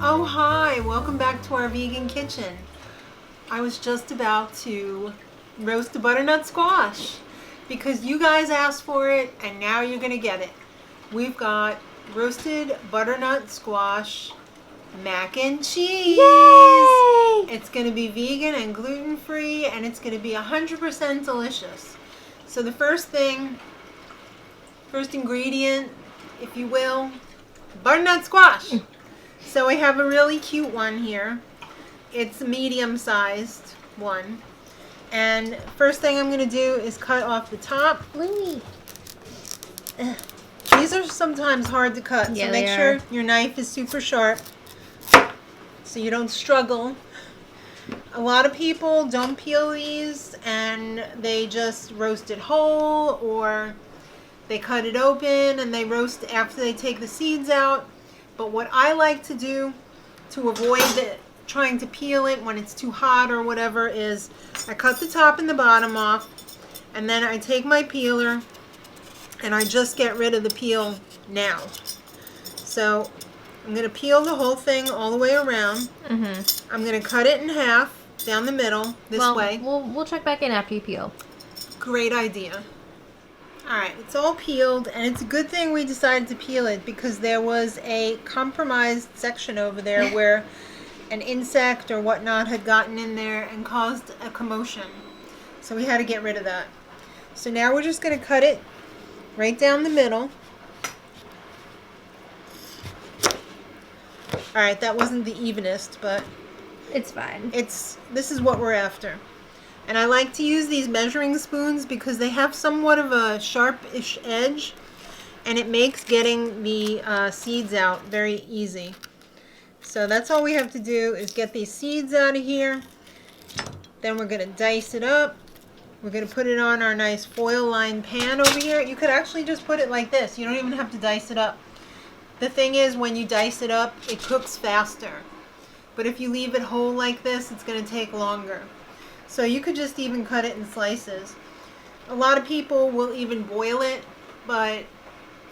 Oh, hi, welcome back to our vegan kitchen. I was just about to roast a butternut squash because you guys asked for it and now you're going to get it. We've got roasted butternut squash mac and cheese. Yay! It's going to be vegan and gluten-free and it's going to be 100% delicious. So the first ingredient, if you will, butternut squash. So we have a really cute one here. It's a medium-sized one. And first thing I'm going to do is cut off the top. Louie. These are sometimes hard to cut, Yeah, so make sure your knife is super sharp so you don't struggle. A lot of people don't peel these and they just roast it whole, or they cut it open and they roast after they take the seeds out. But what I like to do to avoid trying to peel it when it's too hot or whatever is I cut the top and the bottom off, and then I take my peeler and I just get rid of the peel now. So I'm going to peel the whole thing all the way around. Mm-hmm. I'm going to cut it in half down the middle this way. We'll check back in after you peel. Great idea. Alright, it's all peeled, and it's a good thing we decided to peel it because there was a compromised section over there where an insect or whatnot had gotten in there and caused a commotion. So we had to get rid of that. So now we're just going to cut it right down the middle. Alright, that wasn't the evenest, but It's fine. this is what we're after. And I like to use these measuring spoons because they have somewhat of a sharpish edge, and it makes getting the seeds out very easy. So that's all we have to do is get these seeds out of here. Then we're going to dice it up. We're going to put it on our nice foil-lined pan over here. You could actually just put it like this. You don't even have to dice it up. The thing is, when you dice it up, it cooks faster. But if you leave it whole like this, it's going to take longer. So you could just even cut it in slices. A lot of people will even boil it, but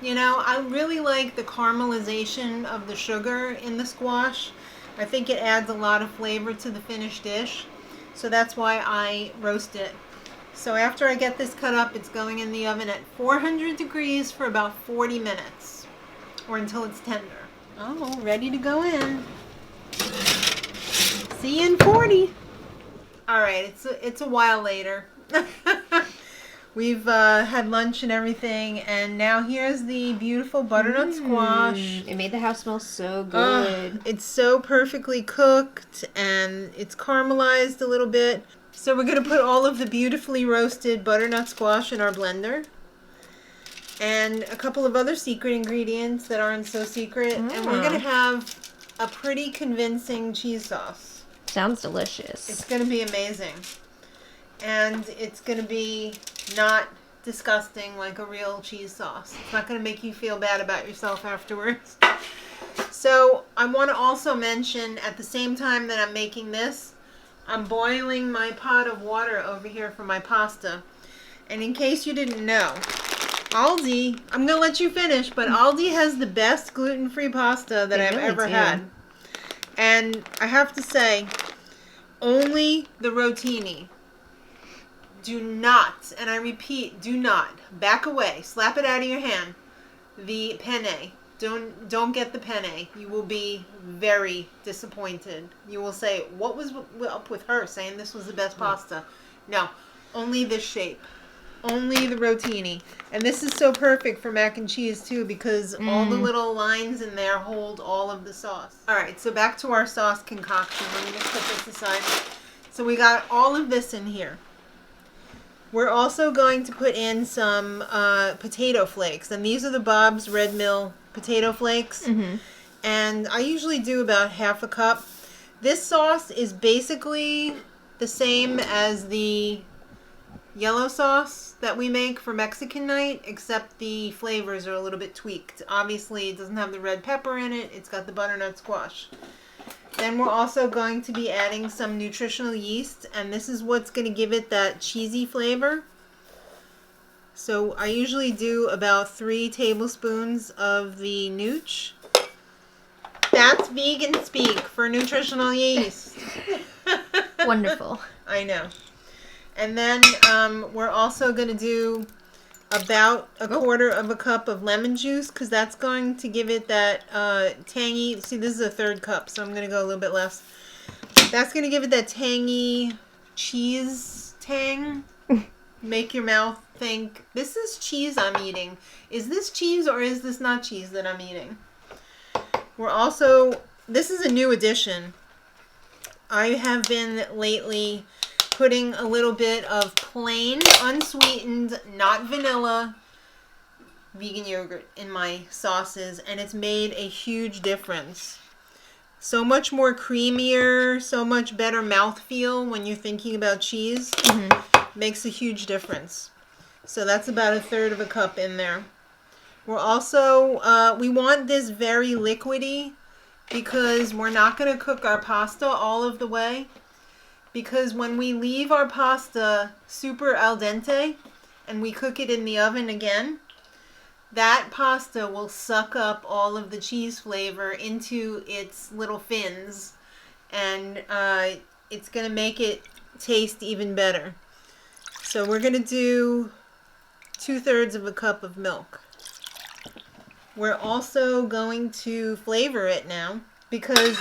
you know, I really like the caramelization of the sugar in the squash. I think it adds a lot of flavor to the finished dish. So that's why I roast it. So after I get this cut up, it's going in the oven at 400 degrees for about 40 minutes, or until it's tender. Oh, ready to go in. See you in 40. All right, it's a while later. We've had lunch and everything, and now here's the beautiful butternut squash. It made the house smell so good. It's so perfectly cooked, and it's caramelized a little bit. So we're going to put all of the beautifully roasted butternut squash in our blender. And a couple of other secret ingredients that aren't so secret. And we're going to have a pretty convincing cheese sauce. Sounds delicious. It's going to be amazing. And it's going to be not disgusting like a real cheese sauce. It's not going to make you feel bad about yourself afterwards. So I want to also mention, at the same time that I'm making this, I'm boiling my pot of water over here for my pasta. And in case you didn't know, Aldi, I'm going to let you finish, but Aldi has the best gluten-free pasta that I've ever had. And I have to say, only the rotini. Do not, and I repeat, do not, back away, slap it out of your hand. The penne. Don't get the penne. You will be very disappointed. You will say, what was up with her saying this was the best pasta? No, only this shape. Only the rotini. And this is so perfect for mac and cheese too, because all the little lines in there hold all of the sauce. Alright, so back to our sauce concoction. Let me just put this aside. So we got all of this in here. We're also going to put in some potato flakes. And these are the Bob's Red Mill potato flakes. And I usually do about half a cup. This sauce is basically the same as the yellow sauce that we make for Mexican night, except the flavors are a little bit tweaked. Obviously, it doesn't have the red pepper in it. It's got the butternut squash. Then we're also going to be adding some nutritional yeast, and this is what's going to give it that cheesy flavor. So I usually do about 3 tablespoons of the nooch. that's vegan speak for nutritional yeast. Wonderful. I know. And then we're also going to do about a quarter of a cup of lemon juice because that's going to give it that tangy. See, this is a third cup, so I'm going to go a little bit less. That's going to give it that tangy cheese tang. Make your mouth think, this is cheese I'm eating. Is this cheese or is this not cheese that I'm eating? We're also, this is a new addition. I have been lately putting a little bit of plain, unsweetened, not vanilla, vegan yogurt in my sauces, and it's made a huge difference. So much more creamier, so much better mouthfeel when you're thinking about cheese. Makes a huge difference. So that's about a third of a cup in there. We're also, we want this very liquidy because we're not going to cook our pasta all of the way. Because when we leave our pasta super al dente and we cook it in the oven again, that pasta will suck up all of the cheese flavor into its little fins, and it's going to make it taste even better. So we're going to do 2/3 of a cup of milk. We're also going to flavor it now because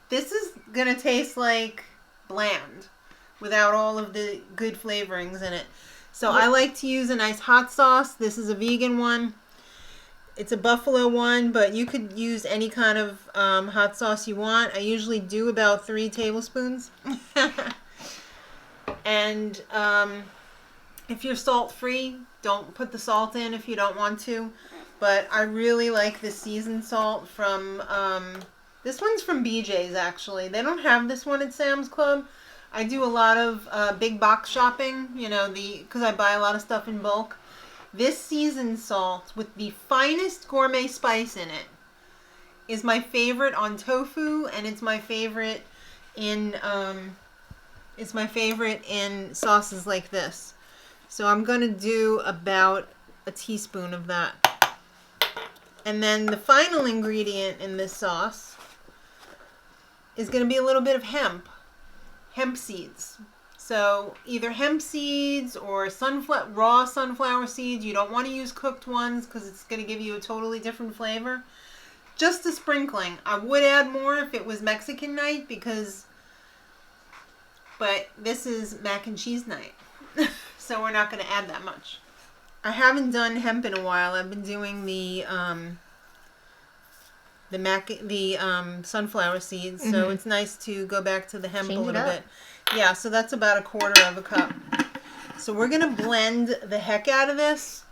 this is going to taste like bland without all of the good flavorings in it. So I like to use a nice hot sauce. This is a vegan one. It's a buffalo one, but you could use any kind of hot sauce you want. I usually do about 3 tablespoons. And if you're salt-free, don't put the salt in if you don't want to. But I really like the seasoned salt from... this one's from BJ's, actually. They don't have this one at Sam's Club. I do a lot of big box shopping, you know, because I buy a lot of stuff in bulk. This seasoned salt with the finest gourmet spice in it is my favorite on tofu, and it's my favorite in sauces like this. So I'm going to do about a teaspoon of that. And then the final ingredient in this sauce is going to be a little bit of hemp seeds. So either hemp seeds or raw sunflower seeds. You don't want to use cooked ones because it's going to give you a totally different flavor. Just a sprinkling. I would add more if it was Mexican night but this is mac and cheese night. So we're not going to add that much. I haven't done hemp in a while. I've been doing the sunflower seeds, so it's nice to go back to the hemp a little bit. Yeah, so that's about a quarter of a cup. So we're going to blend the heck out of this,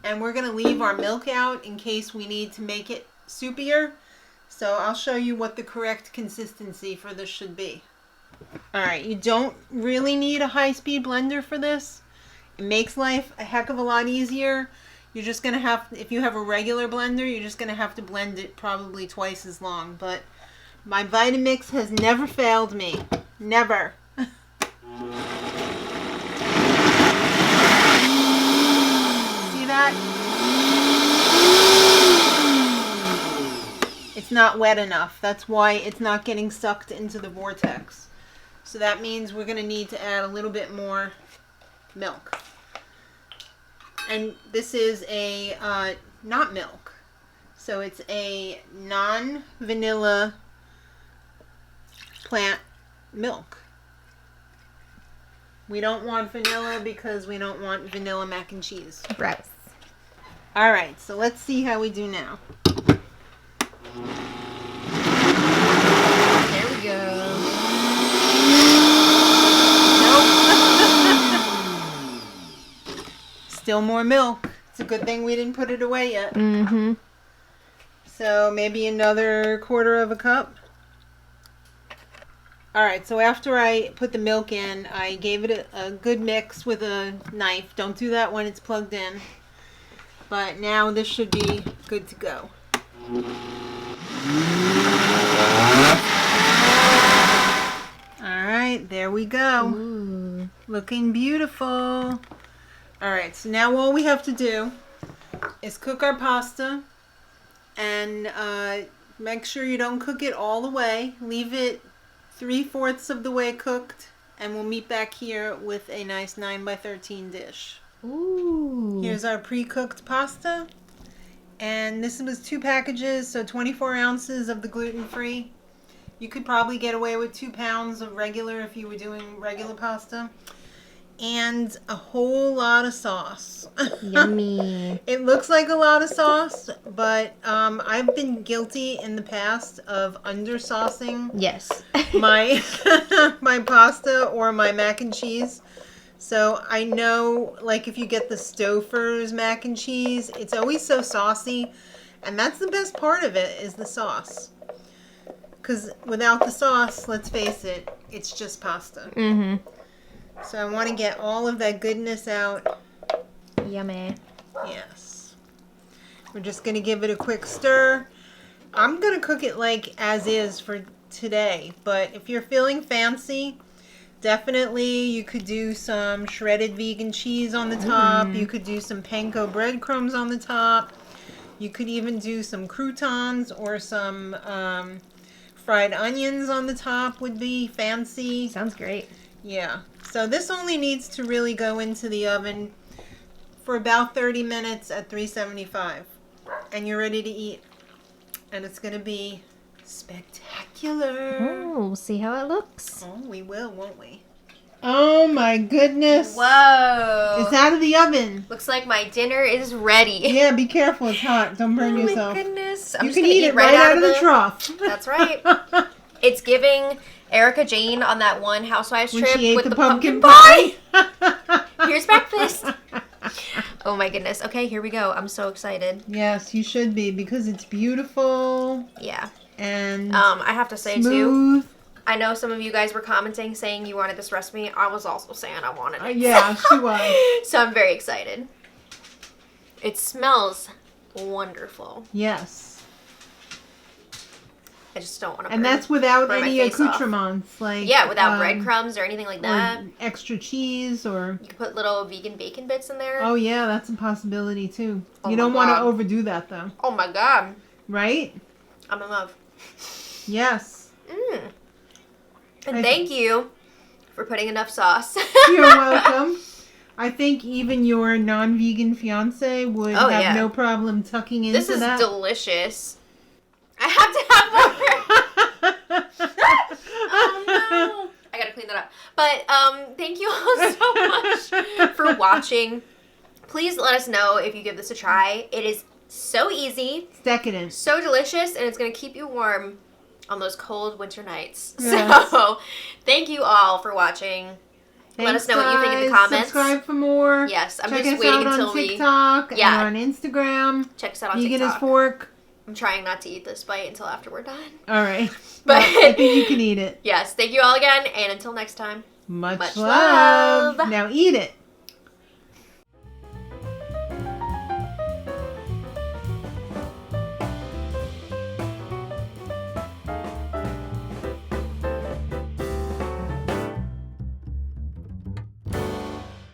and we're going to leave our milk out in case we need to make it soupier. So I'll show you what the correct consistency for this should be. Alright, you don't really need a high-speed blender for this. It makes life a heck of a lot easier. You're just going to have, if you have a regular blender, you're just going to have to blend it probably twice as long. But my Vitamix has never failed me. Never. See that? It's not wet enough. That's why it's not getting sucked into the vortex. So that means we're going to need to add a little bit more milk. And this is a not milk. So it's a non-vanilla plant milk. We don't want vanilla because we don't want vanilla mac and cheese. Gross. Alright, so let's see how we do now. There we go. Still more milk. It's a good thing we didn't put it away yet. Mm-hmm. So maybe another quarter of a cup. Alright, so after I put the milk in, I gave it a good mix with a knife. Don't do that when it's plugged in. But now this should be good to go. Alright, there we go. Ooh. Looking beautiful. Alright, so now all we have to do is cook our pasta and make sure you don't cook it all the way. Leave it 3/4 of the way cooked, and we'll meet back here with a nice 9x13 dish. Ooh. Here's our pre-cooked pasta. And this was 2 packages, so 24 ounces of the gluten-free. You could probably get away with 2 pounds of regular if you were doing regular pasta. And a whole lot of sauce. Yummy. It looks like a lot of sauce, but I've been guilty in the past of under-saucing Yes. my my pasta or my mac and cheese. So I know, like, if you get the Stouffer's mac and cheese, it's always so saucy. And that's the best part of it, is the sauce. Because without the sauce, let's face it, it's just pasta. Mm-hmm. So I want to get all of that goodness out. Yummy. Yes. We're just going to give it a quick stir. I'm going to cook it like as is for today. But if you're feeling fancy, definitely you could do some shredded vegan cheese on the top. You could do some panko breadcrumbs on the top. You could even do some croutons or some fried onions on the top would be fancy. Sounds great. Yeah. So this only needs to really go into the oven for about 30 minutes at 375. And you're ready to eat. And it's going to be spectacular. Oh, we'll see how it looks. Oh, we will, won't we? Oh my goodness. Whoa. It's out of the oven. Looks like my dinner is ready. Yeah, be careful. It's hot. Don't burn Oh yourself. my goodness. I'm You just can gonna eat it right out of the trough. That's right. It's giving Erica Jane on that one Housewives When trip she ate with the the pumpkin pie. pie. Here's breakfast. Oh my goodness. Okay, here we go. I'm so excited. Yes, you should be, because it's beautiful Yeah. and I have to say too, smooth. I know some of you guys were commenting saying you wanted this recipe. I was also saying I wanted it. Yeah, she was. So I'm very excited. It smells wonderful. Yes. I just don't want to. And that's without burn my any face off. accoutrements, like Without breadcrumbs or anything like that. or extra cheese, or You could put little vegan bacon bits in there. oh yeah, that's a possibility too. Oh You my don't want to God. overdo that though, Oh my god. right? I'm in love. Yes. And I- thank you for putting enough sauce. You're welcome. I think even your non-vegan fiance would Oh, have yeah. no problem tucking into This is that. delicious. I have to have more. Oh no. I gotta clean that up. But thank you all so much for watching. Please let us know if you give this a try. It is so easy, It's decadent. so delicious, and it's gonna keep you warm on those cold winter nights. Yes. So thank you all for watching. Let us know what you think in the guys. comments. Subscribe for more. Yes, I'm Check just us waiting out until on we TikTok Yeah. and on Instagram. check us out on Vegan TikTok. as fork. I'm trying not to eat this bite until after we're done. All right. But- Well, I think you can eat it. Yes, thank you all again, and until next time. Much Much love. love. Now eat it.